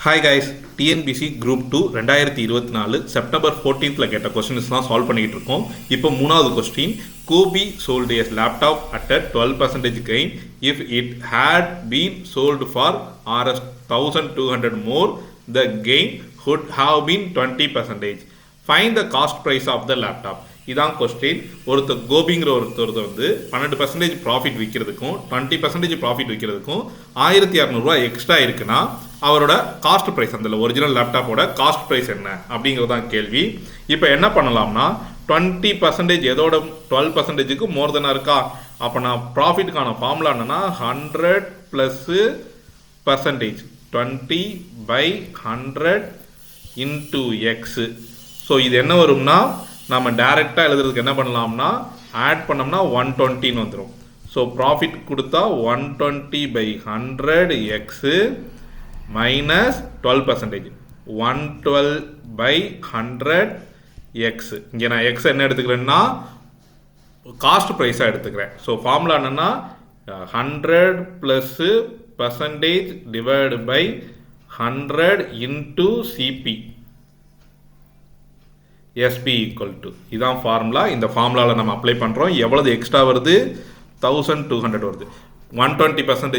Hi guys, TNPSC group 2 2024 September 14th கேட்ட கொஸ்டின்ஸ்லாம் solve பண்ணிக்கிட்டு இருக்கோம். இப்போ மூணாவது question, Gopi sold a laptop at a 12% gain if it had been sold for Rs 1200 more, the gain would have been 20%. Find the cost price of the laptop. இதான் question. கோபிங்கிற ஒருத்தர் வந்து 12% profit விற்கிறதுக்கும் 20% profit விற்கிறதுக்கும் 1600 ரூபா extra இருக்குன்னா அவரோட cost price, அந்த original லேப்டாப்போட cost price என்ன அப்படிங்கிறது தான் கேள்வி. இப்போ என்ன பண்ணலாம்னா 20% எதோட 12%க்கு மோர் தெனாக இருக்கா, அப்போ நான் ப்ராஃபிட்டுக்கான ஃபார்முலா என்னன்னா 100 + %, 20/100 × x. ஸோ இது என்ன வரும்னா நம்ம டைரெக்டாக எழுதுறதுக்கு என்ன பண்ணலாம்னா ஆட் பண்ணோம்னா 120ன்னு வந்துடும். ஸோ ப்ராஃபிட் கொடுத்தா 120/100 x minus 12%, 112/100 x. இங்கே நான் x என்ன எடுத்துக்கிறேன்னா காஸ்ட் ப்ரைஸாக எடுத்துக்கிறேன். ஸோ ஃபார்முலா என்னன்னா 100 + % divided by 100 into CP SP = இதான் ஃபார்முலா. இந்த ஃபார்முலாவில் நம்ம அப்ளை பண்ணுறோம். எவ்வளவு எக்ஸ்ட்ரா வருது? 1200 வருது. 20%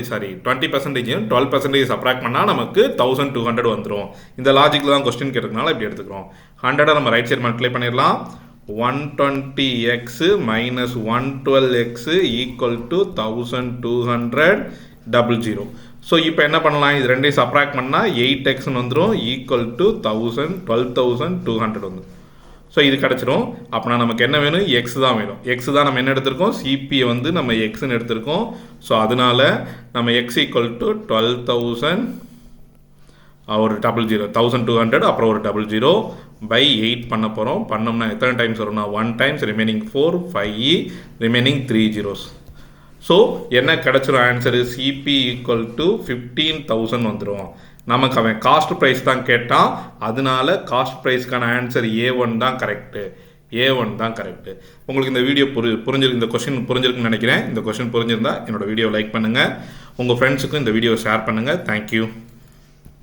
12% சப்ராக்ட் பண்ணால் நமக்கு 1200 வந்துடும். இந்த லாஜிக்கில் தான் கொஸ்டின் கேட்டதுனால இப்படி எடுத்துக்கிறோம். 100 நம்ம ரைட் சைடு மல்டிப்ளை பண்ணிடலாம். 120x minus 112x = 1200 ஸோ இப்போ என்ன பண்ணலாம், இது ரெண்டையும் சப்ராக்ட் பண்ணால் 8xன்னு வந்துடும், = 12,200 வந்துடும். ஸோ இது கிடச்சிரும். அப்படின்னா நமக்கு என்ன வேணும்? எக்ஸ் தான் வேணும். எக்ஸ் தான் நம்ம என்ன எடுத்திருக்கோம்? சிபியை வந்து நம்ம எக்ஸ்ன்னு எடுத்திருக்கோம். ஸோ அதனால நம்ம x = 12,000 ஒரு 00 1200 அப்புறம் ஒரு 00/8 பண்ண போகிறோம். பண்ணோம்னா எத்தனை டைம்ஸ் வரும்னா 1 times, remaining 4, 5, remaining 3 zeros. So என்ன கிடச்சிரும் ஆன்சரு? சிபி = 15,000 வந்துடும். நமக்கு அவன் காஸ்ட் ப்ரைஸ் தான் கேட்டான், அதனால காஸ்ட் ப்ரைஸ்க்கான ஆன்சர் A1 தான் கரெக்டு. A1 தான் கரெக்டு. உங்களுக்கு இந்த வீடியோ புரிஞ்சிருக்கு, இந்த கொஸ்டின் புரிஞ்சிருக்குன்னு நினைக்கிறேன். இந்த கொஸ்டின் புரிஞ்சிருந்தா என்னோட வீடியோ லைக் பண்ணுங்கள், உங்கள் ஃப்ரெண்ட்ஸுக்கும் இந்த வீடியோ ஷேர் பண்ணுங்கள். தேங்க்யூ.